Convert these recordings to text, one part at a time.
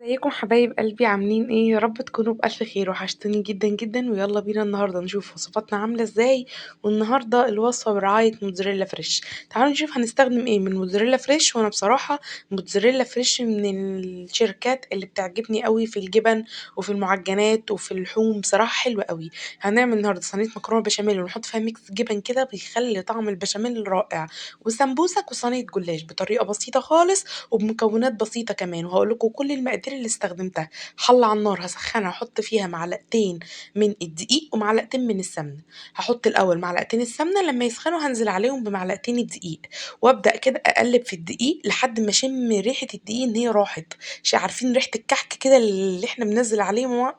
ازيكم حبايب قلبي عاملين ايه؟ يا رب تكونوا بألف خير. وحشتوني جدا جدا، ويلا بينا النهارده نشوف وصفاتنا عامله ازاي. والنهارده الوصفه برعايه موتزاريلا فريش. تعالوا نشوف هنستخدم ايه من موتزاريلا فريش. وانا بصراحه موتزاريلا فريش من الشركات اللي بتعجبني قوي في الجبن وفي المعجنات وفي اللحوم، بصراحه حلوه قوي. هنعمل النهارده صينيه مكرونه بشاميل ونحط فيها ميكس جبن كده بيخلي طعم البشاميل رائع، وسمبوسك وصينيه جلاش بطريقه بسيطه خالص وبمكونات بسيطة كمان. وهقول لكم كل المقادير اللي استخدمتها. حلة على النار هسخنها، احط فيها معلقتين من الدقيق ومعلقتين من السمنة. هحط الاول معلقتين السمنة، لما يسخنوا هنزل عليهم بمعلقتين الدقيق، وابدا كده اقلب في الدقيق لحد ما اشم ريحة الدقيق ان هي راحت. عارفين ريحة الكحك كده اللي احنا بننزل عليه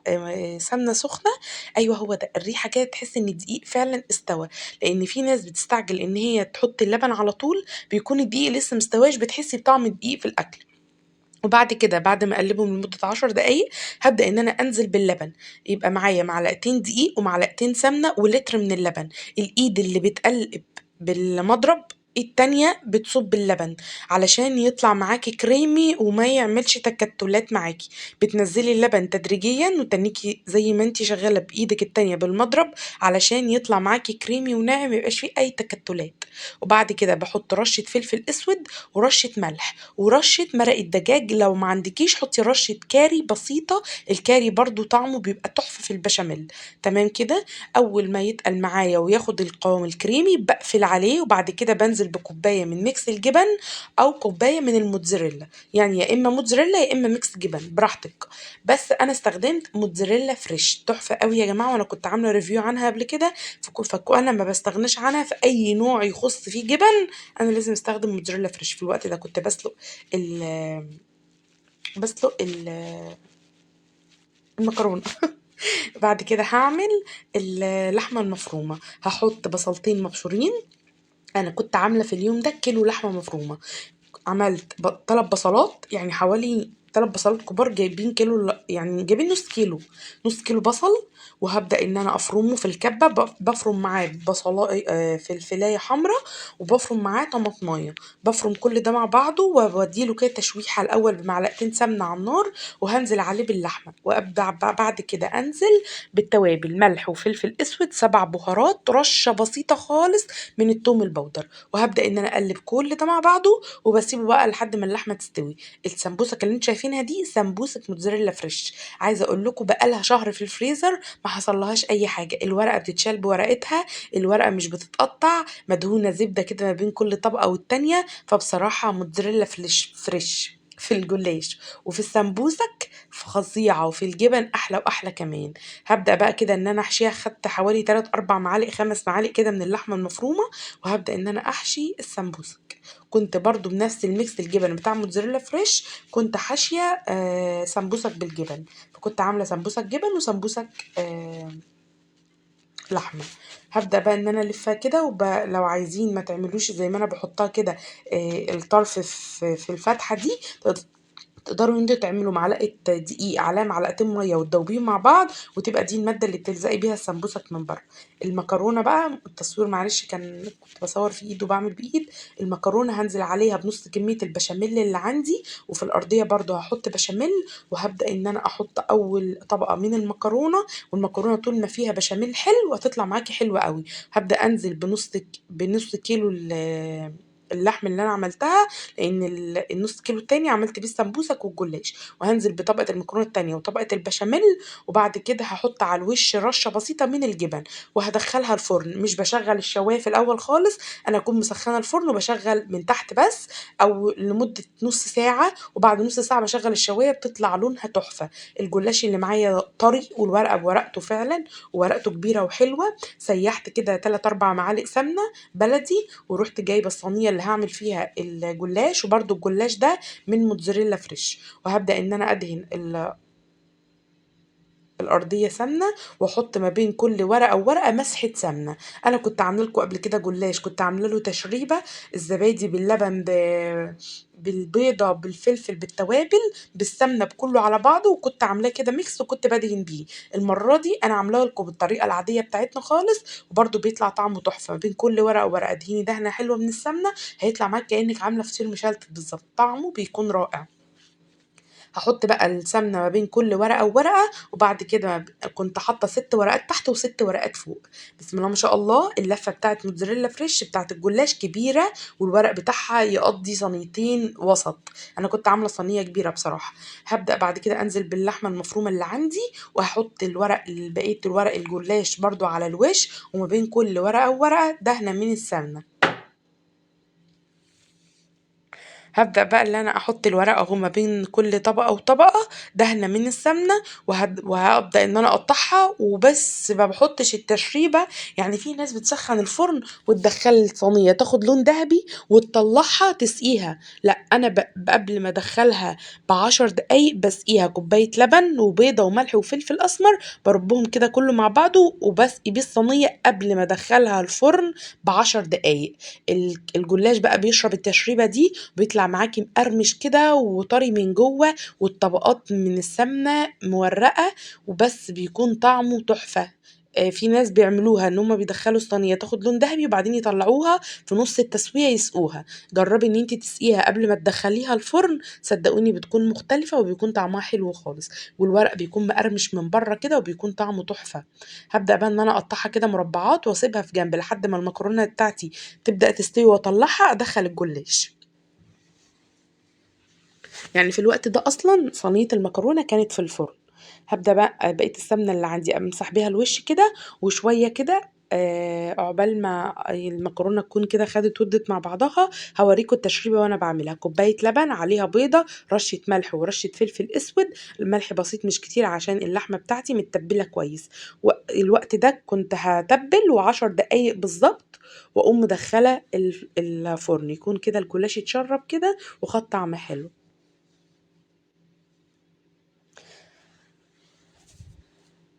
سمنة سخنة؟ ايوه هو ده الريحة كده، تحس ان الدقيق فعلا استوى. لان في ناس بتستعجل ان هي تحط اللبن على طول، بيكون الدقيق لسه مستواش، بتحسي بطعم الدقيق في الاكل. وبعد كده بعد ما اقلبهم لمدة 10 دقايق هبدأ ان انا انزل باللبن. يبقى معايا معلقتين دقيق ومعلقتين سمنة ولتر من اللبن. الايد اللي بتقلب بالمضرب، التانية بتصب اللبن علشان يطلع معاكي كريمي وما يعملش تكتلات معاكي. بتنزلي اللبن تدريجيا وتنيكي زي ما انتي شغالة بايدك التانية بالمضرب علشان يطلع معاكي كريمي وناعم، ميبقاش فيه اي تكتلات. وبعد كده بحط رشة فلفل اسود ورشة ملح ورشة مرق الدجاج. لو ما عندكيش حطي رشة كاري بسيطة، الكاري برضو طعمه بيبقى تحفة في البشاميل. تمام كده. اول ما يتقل معايا وياخد القوام الكريمي بقفل عليه، وبعد كده بنزل بكوباية من ميكس الجبن او كوباية من الموتزاريلا. يعني يا اما موتزاريلا يا اما ميكس جبن براحتك. بس انا استخدمت موتزاريلا فريش تحفة قوي يا جماعة، وانا كنت عاملة ريفيو عنها قبل كده. انا ما بستغناش عنها في اي نوع يخص فيه جبن. انا لازم استخدم موتزاريلا فريش. في الوقت ده كنت ال بسلق المكرونة. بعد كده هعمل اللحمة المفرومة. هحط بصلتين مبشورين. انا كنت عاملة في اليوم ده كيلو لحمة مفرومة. عملت 3 بصلات، يعني حوالي 3 بصلات كبار، جايبين كيلو يعني جايبين نص كيلو، نص كيلو بصل. وهبدأ ان انا افرمه في الكبة. بفرم معاه بصلاية فلفلاية حمراء، وبفرم معاه طماطماية. بفرم كل ده مع بعضه وبديله كده تشويحة الاول بمعلقتين سمنة على النار، وهنزل عليه باللحمة. وابدأ بعد كده انزل بالتوابل: ملح وفلفل اسود، 7 بهارات، رشة بسيطة خالص من التوم البودر. وهبدأ ان انا اقلب كل ده مع بعضه وباسيبه بقى لحد ما اللحمة تستوي. السمبوسك اللي انتوا شايفينها دي سمبوسك موتزاريلا فريش. عايزة اقول لكم بقالها شهر في الفريزر، ما حصلهاش اي حاجة. الورقة بتتشال بورقتها، الورقة مش بتتقطع، مدهونة زبدة كده ما بين كل طبقة والتانية. فبصراحة موتزاريلا فريش في الجلاش وفي السمبوسك فظيعة، وفي الجبن أحلى وأحلى كمان. هبدأ بقى كده إن أنا أحشيها. خدت حوالي 3 4 معالق 5 معالق كده من اللحمة المفرومة، وهبدأ إن أنا أحشي السمبوسك. كنت برضو بنفس الميكس الجبن بتاع موتزاريلا فريش، كنت حاشية سمبوسك بالجبن. فكنت عاملة سمبوسك جبن وسمبوسك آه لحمة. هبدأ بقى ان انا الفها كده، لو عايزين ما تعملوش زي ما انا بحطها كده الطرف في الفتحة دي، تقدروا ان انتوا تعملوا معلقه دقيق على معلقتين ميه وتدوبيهم مع بعض، وتبقى دي الماده اللي بتلزقي بيها السمبوسك من بره. المكرونه بقى التصوير معلش كنت بصور في ايد وبعمل بايد. المكرونه هنزل عليها بنص كميه البشاميل اللي عندي، وفي الارضيه برضو هحط بشاميل. وهبدا ان انا احط اول طبقه من المكرونه، والمكرونه طول ما فيها بشاميل حلو هتطلع معاكي حلوه قوي. هبدا انزل بنص كيلو اللحم اللي انا عملتها، لان النص كيلو التاني عملت بيه السمبوسك والجلاش. وهنزل بطبقه المكرونه التانية وطبقه البشاميل. وبعد كده هحط على الوش رشه بسيطه من الجبن، وهدخلها الفرن. مش بشغل الشوايه في الاول خالص، انا اكون مسخنه الفرن وبشغل من تحت بس، او لمده نص ساعه. وبعد نص ساعه بشغل الشوايه، بتطلع لونها تحفه. الجلاش اللي معايا طري والورقه بورقته فعلا، وورقته كبيره وحلوه. سيحت كده 3 4 معالق سمنه بلدي، ورحت جايبه الصينيه اللي هعمل فيها الجلاش. وبرده الجلاش ده من موتزاريلا فريش. وهبدأ ان انا ادهن الارضيه سمنه، واحط ما بين كل ورقه وورقه مسحه سمنه. انا كنت عامله لكم قبل كده جلاش، كنت عامله له تشريبه: الزبادي باللبن بالبيضه بالفلفل بالتوابل بالسمنه بكله على بعضه، وكنت عاملاه كده ميكس وكنت بدهن بيه. المره دي انا عاملاه لكم بالطريقه العاديه بتاعتنا خالص، وبرده بيطلع طعمه تحفه. ما بين كل ورقه وورقه ادهني دهنه حلوه من السمنه، هيطلع معاك كانك عامله فطير مشلتت بالظبط، طعمه بيكون رائع. هحط بقى السمنة ما بين كل ورقة وورقة، وبعد كده كنت حاطة 6 ورقات تحت و6 ورقات فوق. بسم الله ما شاء الله، اللفة بتاعت موتزاريلا فريش بتاعت الجلاش كبيرة، والورق بتاعها يقضي صينيتين وسط. انا كنت عاملة صينية كبيرة بصراحة. هبدأ بعد كده انزل باللحمة المفرومة اللي عندي، وهحط بقية الورق الجلاش برضو على الوش، وما بين كل ورقة وورقة دهنة من السمنة. هبدأ بقى اللي انا احط الورقة اهو ما بين كل طبقة وطبقة دهنة من السمنة، وهبدأ ان انا اقطعها وبس، ما بحطش التشريبة. يعني في ناس بتسخن الفرن وتدخل الصينية تاخد لون ذهبي وتطلعها تسقيها، لا انا قبل ما ادخلها ب10 دقايق بسقيها كوباية لبن وبيضة وملح وفلفل اسمر، بربهم كده كله مع بعضه وبسقي بيه الصينية قبل ما ادخلها الفرن ب10 دقايق. الجلاش بقى بيشرب التشريبة دي، بيطلع معاكي مقرمش كده وطري من جوه، والطبقات من السمنة مورقة، وبس بيكون طعمه تحفة. في ناس بيعملوها ان هم بيدخلوا الصينيه تاخد لون ذهبي وبعدين يطلعوها في نص التسويه يسقوها. جربي ان انت تسقيها قبل ما تدخليها الفرن، صدقوني بتكون مختلفه وبيكون طعمها حلو خالص، والورق بيكون مقرمش من بره كده وبيكون طعمه تحفه. هبدا بقى ان انا اقطعها كده مربعات واسيبها في جنب لحد ما المكرونه بتاعتي تبدا تستوي، واطلعها ادخل الجلاش. يعني في الوقت ده اصلا صينيه المكرونه كانت في الفرن. هبدا بقى بقيه السمنه اللي عندي امسح بيها الوش كده وشويه كده، عقبال ما المكرونه تكون كده خدت ودت مع بعضها. هوريكم التشريبه وانا بعملها: كوبايه لبن عليها بيضه، رشه ملح ورشه فلفل اسود، الملح بسيط مش كتير عشان اللحمه بتاعتي متبله كويس. والوقت ده كنت هتبل و10 دقايق بالظبط، واقوم مدخله الفرن يكون كده الجلاش يتشرب كده وخد طعم حلو.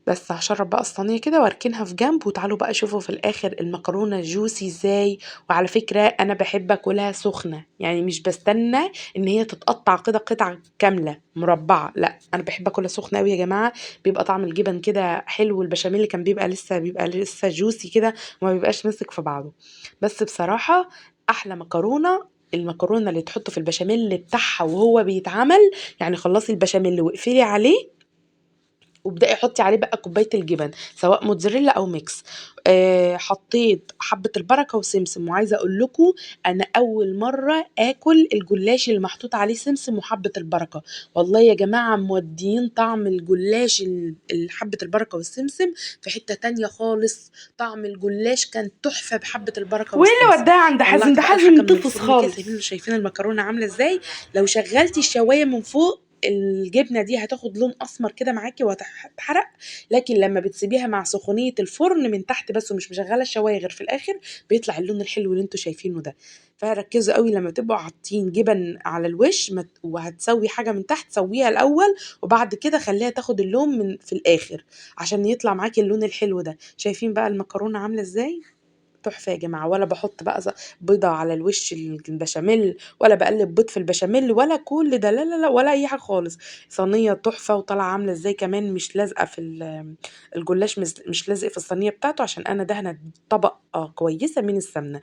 بس هاشرّب بقى الصينية كده واركنها في جنب، وتعالوا بقى شوفوا في الآخر المكرونة juicy إزاي. وعلى فكرة أنا باحب آكلها سخنة، يعني مش باستنى إن هي تتقطّع كده قطع كاملة مربعة، لأ أنا باحب آكلها سخنة أوي يا جماعة. بيبقى طعم الجبن كده حلو، والبشاميل كان بيبقى لسه juicy كده وما بيبقاش ماسك في بعضه. بس بصراحة أحلى مكرونة المكرونة اللي تحطّي في البشاميل بتاعها وهو بيتعمل. يعني خلّصي البشاميل واقفلي عليه وابدأي حطي عليه بقى كوباية الجبن سواء موتزاريلا أو ميكس. حطيت حبة البركة وسمسم، وعايزة أقول لكم أنا أول مرة آكل الجلاش اللي محطوط عليه سمسم وحبة البركة. والله يا جماعة موديين طعم الجلاش حبة البركة والسمسم في حتة تانية خالص. طعم الجلاش كان تحفة بحبة البركة وايه اللي والسمسم. وداها عند حازم؟ طلعت ده بقى حازم الحاجة من طفس الفرن كده، خالص. شايفين المكرونة عاملة ازاي. لو شغلتي الشواية من فوق الجبنة دي هتاخد لون أسمر كده معاكي وهتتحرق، لكن لما بتسيبيها مع سخونية الفرن من تحت بس ومش مشغلة الشواية غير في الآخر بيطلع اللون الحلو اللي انتوا شايفينه ده. فركزوا قوي لما تبقوا حاطين جبن على الوش وهتسوي حاجة من تحت سويها الأول، وبعد كده خليها تاخد اللون من في الآخر عشان يطلع معاكي اللون الحلو ده. شايفين بقى المكرونة عاملة ازاي؟ تحفة يا جماعة. ولا باحط بقى بيضة على الوش البشاميل، ولا باقلّب بيض في البشاميل ولا كل ده، لا، لا، لا، ولا أي حاجة خالص. صينية تحفة وطالعة عاملة إزاي كمان مش لازقة في الجلاش مش لازق في الصينية بتاعته عشان أنا دهنة طبقة كويسة من السمنة.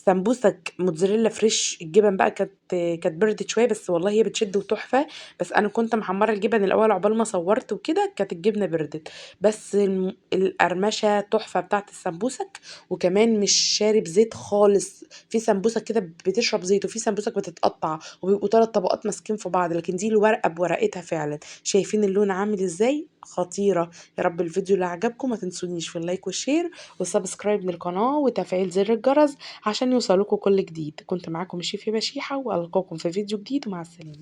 سمبوسك موتزاريلا فريش، الجبن بقى كانت بردت شوية بس والله هي بتشد وتحفة. بس أنا كنت محمّرة الجبن الأول عقبال ما صوّرت وكده كانت الجبنة بردت. بس القرمشة تحفة بتاعة السمبوسك، وكمان مش شارب زيت خالص. في سمبوسك كده بتشرب زيت، وفي سمبوسك بتتقطّع وبيبقوا 3 طبقات ماسكين في بعض، لكن دي الورقة بورقتها فعلًا. شايفين اللون عامل إزاي؟ خطيرة. يا رب الفيديو اللي عجبكم ما تنسونيش في اللايك والشير والسبسكرايب للقناة وتفعيل زر الجرس عشان يوصلكوا كل جديد. كنت معاكم الشيف بشيحة، وألقاكم في فيديو جديد، ومع السلامة.